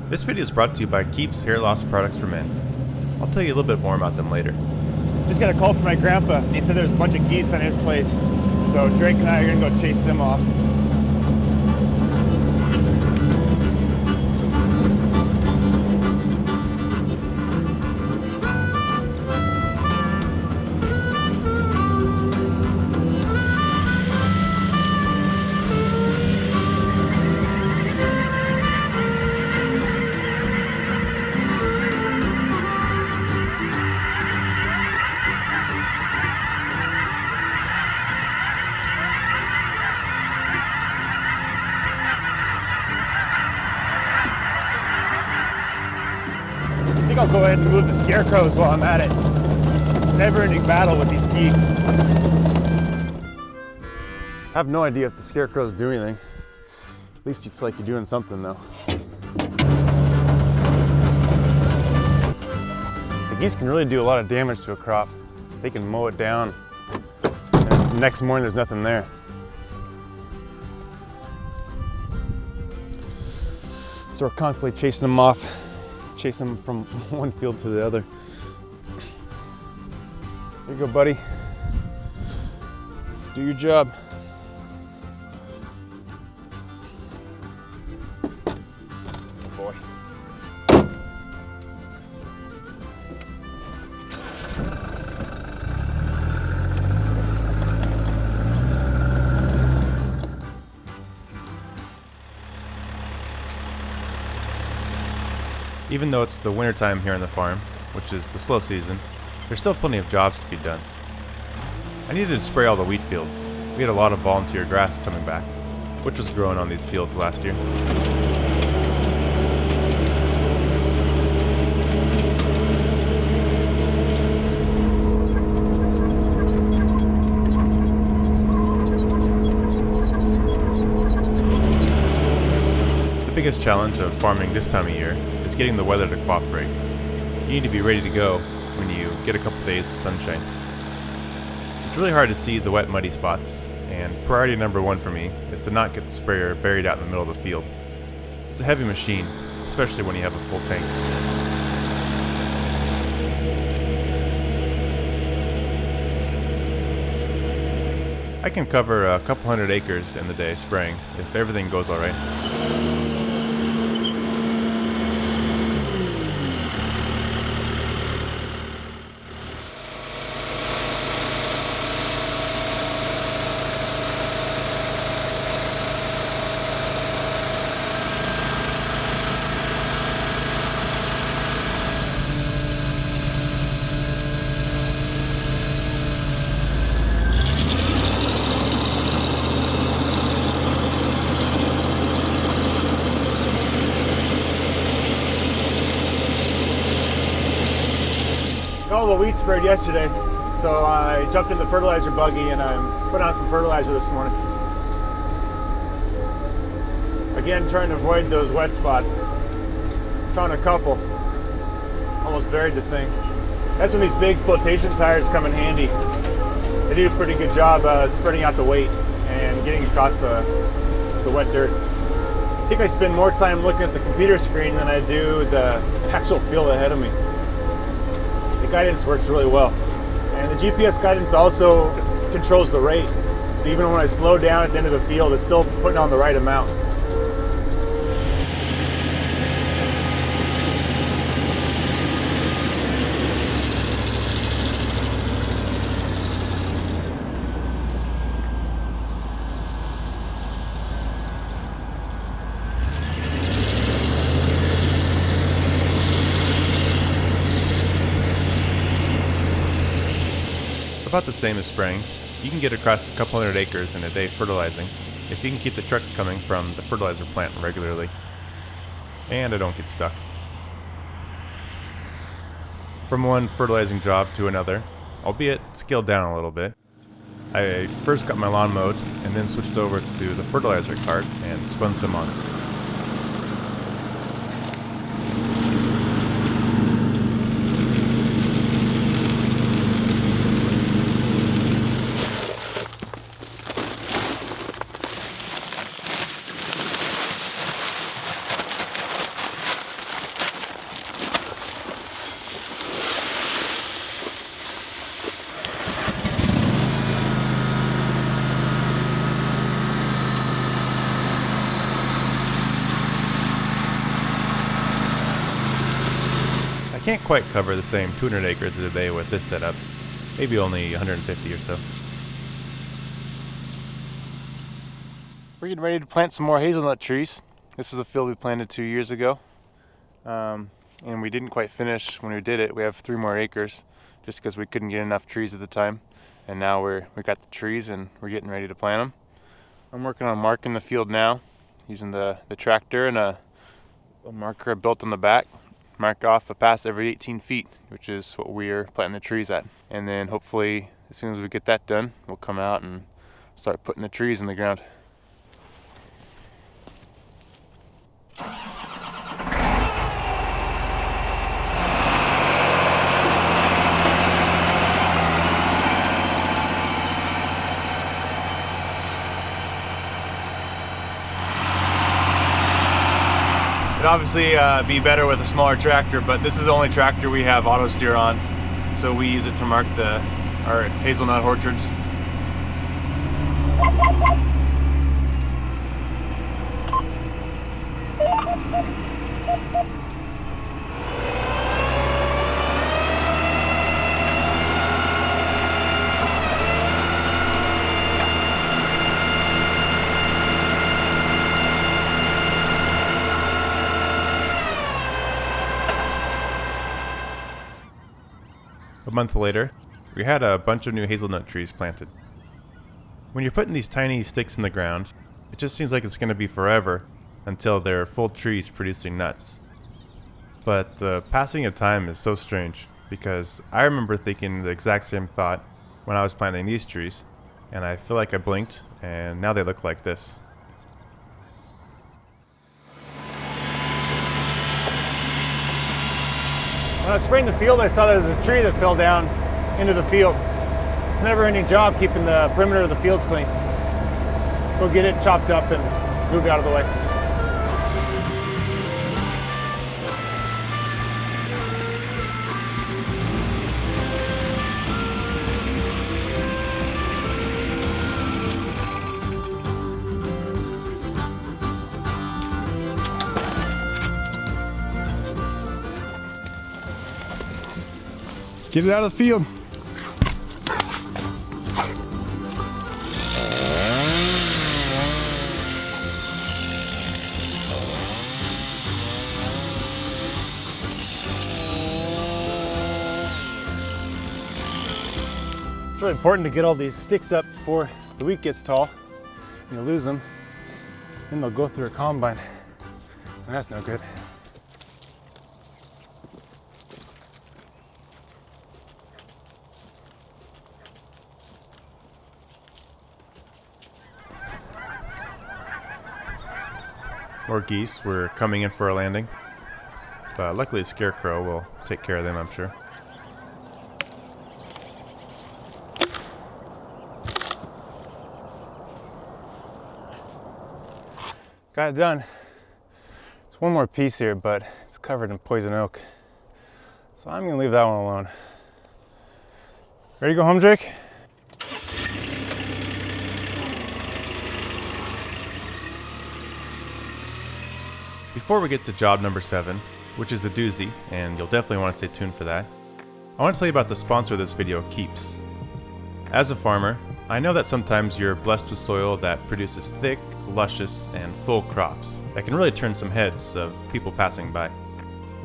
This video is brought to you by Keep's Hair Loss Products for Men. I'll tell you a little bit more about them later. Just got a call from my grandpa. He said there's a bunch of geese on his place. So Drake and I are gonna go chase them off. I think I'll go ahead and move the scarecrows while I'm at it. It's a never-ending battle with these geese. I have no idea if the scarecrows do anything. At least you feel like you're doing something though. The geese can really do a lot of damage to a crop. They can mow it down, and the next morning there's nothing there. So we're constantly chasing them off. Chasing them from one field to the other. Here you go, buddy. Do your job. Good boy. Even though it's the wintertime here on the farm, which is the slow season, there's still plenty of jobs to be done. I needed to spray all the wheat fields. We had a lot of volunteer grass coming back, which was growing on these fields last year. The biggest challenge of farming this time of year is getting the weather to cooperate. You need to be ready to go when you get a couple days of sunshine. It's really hard to see the wet, muddy spots, and priority number one for me is to not get the sprayer buried out in the middle of the field. It's a heavy machine, especially when you have a full tank. I can cover a couple hundred acres in the day spraying if everything goes all right. Got all the wheat sprayed yesterday, so I jumped in the fertilizer buggy and I'm putting on some fertilizer this morning. Again, trying to avoid those wet spots. Found a couple. Almost buried the thing. That's when these big flotation tires come in handy. They do a pretty good job spreading out the weight and getting across the wet dirt. I think I spend more time looking at the computer screen than I do the actual field ahead of me. The guidance works really well. And the GPS guidance also controls the rate. So even when I slow down at the end of the field, it's still putting on the right amount. About the same as spraying. You can get across a couple hundred acres in a day fertilizing if you can keep the trucks coming from the fertilizer plant regularly. And I don't get stuck. From one fertilizing job to another, albeit scaled down a little bit, I first got my lawn mowed and then switched over to the fertilizer cart and spun some on it. can't quite cover the same 200 acres in a day with this setup, maybe only 150 or so. We're getting ready to plant some more hazelnut trees. This is a field we planted 2 years ago, and we didn't quite finish when we did it. We have 3 more acres just because we couldn't get enough trees at the time, and now we got the trees and we're getting ready to plant them. I'm working on marking the field now using the tractor and a marker built on the back. Mark off a pass every 18 feet, which is what we're planting the trees at. And then hopefully as soon as we get that done, we'll come out and start putting the trees in the ground. It'd obviously be better with a smaller tractor, but this is the only tractor we have auto steer on, so we use it to mark our hazelnut orchards. A month later, we had a bunch of new hazelnut trees planted. When you're putting these tiny sticks in the ground, it just seems like it's going to be forever until they're full trees producing nuts. But the passing of time is so strange, because I remember thinking the exact same thought when I was planting these trees, and I feel like I blinked, and now they look like this. When I sprayed the field, I saw there was a tree that fell down into the field. It's a never-ending job keeping the perimeter of the fields clean. Go get it chopped up and move it out of the way. Get it out of the field. It's really important to get all these sticks up before the wheat gets tall. You lose them, then they'll go through a combine, and that's no good. More geese were coming in for a landing, but luckily the scarecrow will take care of them, I'm sure. Got it done. There's one more piece here, but it's covered in poison oak, so I'm gonna leave that one alone. Ready to go home, Jake? Before we get to job number 7, which is a doozy, and you'll definitely want to stay tuned for that, I want to tell you about the sponsor of this video, Geese. As a farmer, I know that sometimes you're blessed with soil that produces thick, luscious, and full crops that can really turn some heads of people passing by.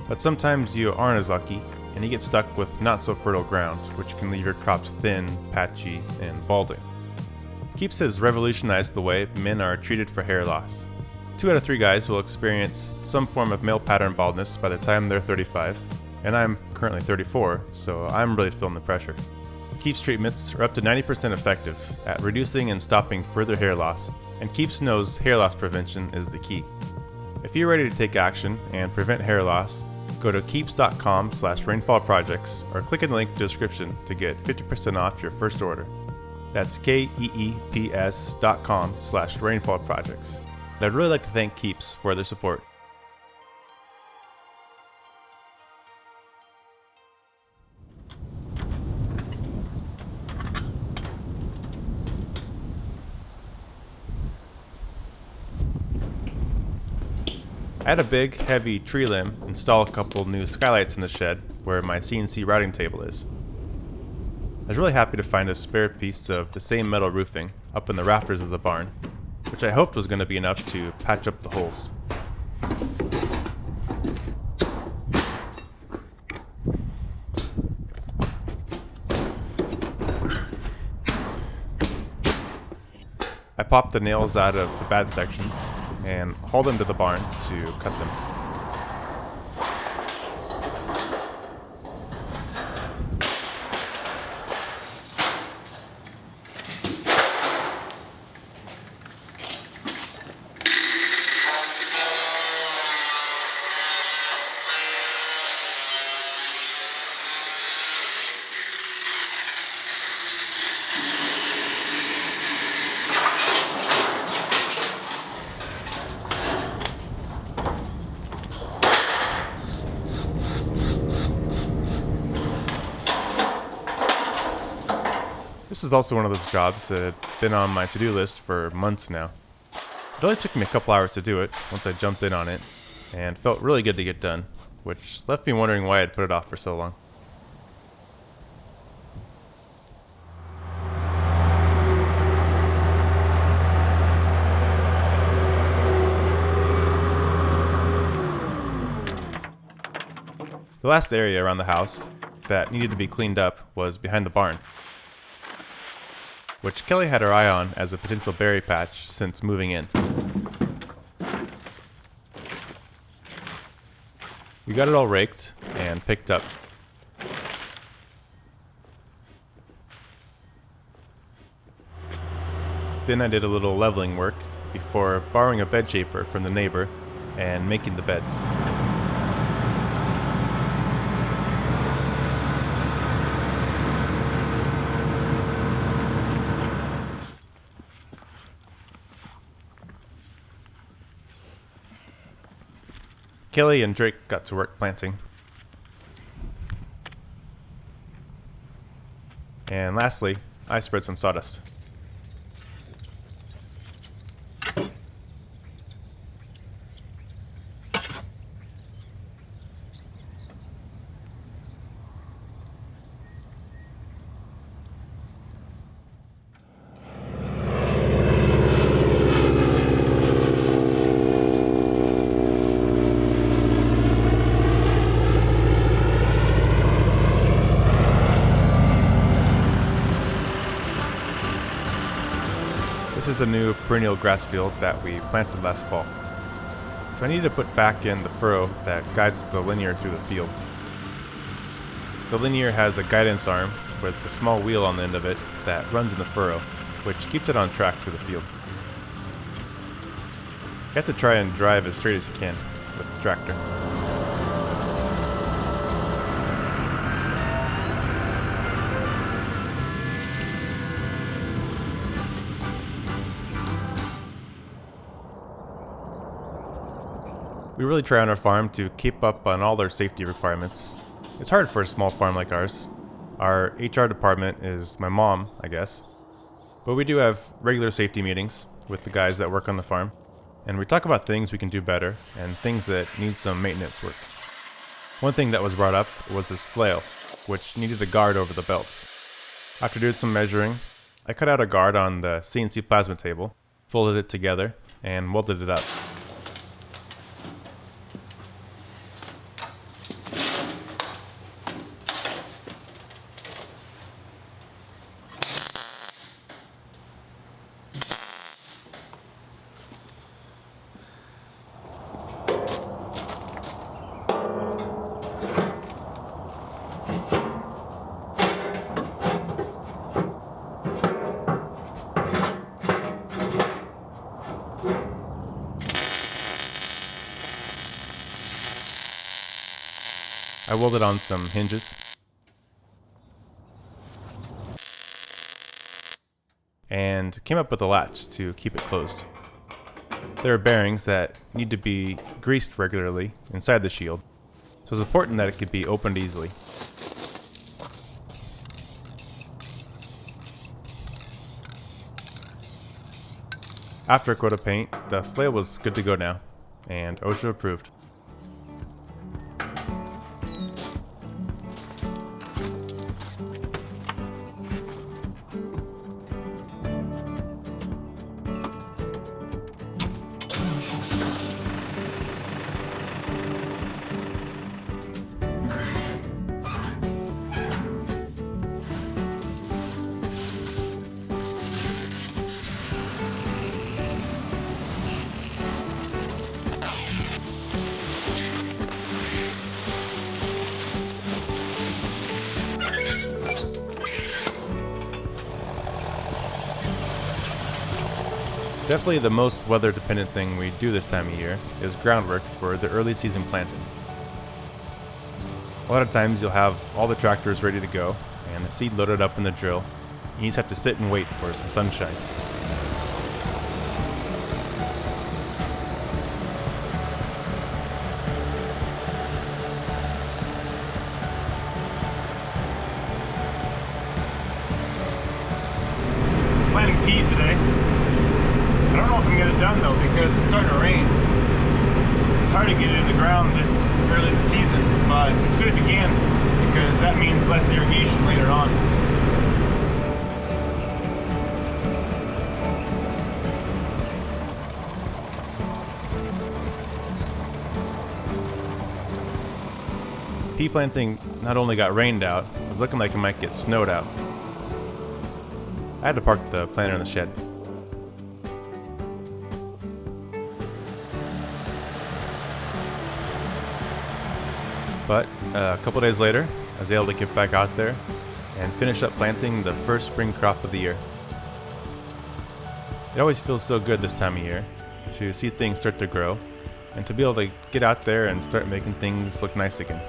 But sometimes you aren't as lucky, and you get stuck with not so fertile ground, which can leave your crops thin, patchy, and balding. Geese has revolutionized the way men are treated for hair loss. 2 out of 3 guys will experience some form of male pattern baldness by the time they're 35, and I'm currently 34, so I'm really feeling the pressure. Geese treatments are up to 90% effective at reducing and stopping further hair loss, and Geese knows hair loss prevention is the key. If you're ready to take action and prevent hair loss, go to keeps.com/rainfallprojects or click in the link in the description to get 50% off your first order. That's keeps.com/rainfallprojects. I'd really like to thank Geese for their support. I had a big, heavy tree limb install a couple new skylights in the shed, where my CNC routing table is. I was really happy to find a spare piece of the same metal roofing up in the rafters of the barn, which I hoped was going to be enough to patch up the holes. I popped the nails out of the bad sections and hauled them to the barn to cut them. This is also one of those jobs that had been on my to-do list for months now. It only took me a couple hours to do it once I jumped in on it, and felt really good to get done, which left me wondering why I'd put it off for so long. The last area around the house that needed to be cleaned up was behind the barn, which Kelly had her eye on as a potential berry patch since moving in. We got it all raked and picked up. Then I did a little leveling work before borrowing a bed shaper from the neighbor and making the beds. Kelly and Drake got to work planting. And lastly, I spread some sawdust. This is a new perennial grass field that we planted last fall. So I needed to put back in the furrow that guides the linear through the field. The linear has a guidance arm with a small wheel on the end of it that runs in the furrow, which keeps it on track through the field. You have to try and drive as straight as you can with the tractor. We really try on our farm to keep up on all their safety requirements. It's hard for a small farm like ours. Our HR department is my mom, I guess. But we do have regular safety meetings with the guys that work on the farm, and we talk about things we can do better and things that need some maintenance work. One thing that was brought up was this flail, which needed a guard over the belts. After doing some measuring, I cut out a guard on the CNC plasma table, folded it together, and welded it up. I welded on some hinges and came up with a latch to keep it closed. There are bearings that need to be greased regularly inside the shield, so it's important that it could be opened easily. After a coat of paint, the flail was good to go now, and OSHA approved. Definitely the most weather-dependent thing we do this time of year is groundwork for the early season planting. A lot of times you'll have all the tractors ready to go and the seed loaded up in the drill. You just have to sit and wait for some sunshine. Planting peas today. I don't know if I'm gonna get it done though because it's starting to rain. It's hard to get it in the ground this early in the season, but it's good if you can because that means less irrigation later on. Pea planting not only got rained out, it was looking like it might get snowed out. I had to park the planter in the shed. But a couple days later, I was able to get back out there and finish up planting the first spring crop of the year. It always feels so good this time of year to see things start to grow and to be able to get out there and start making things look nice again.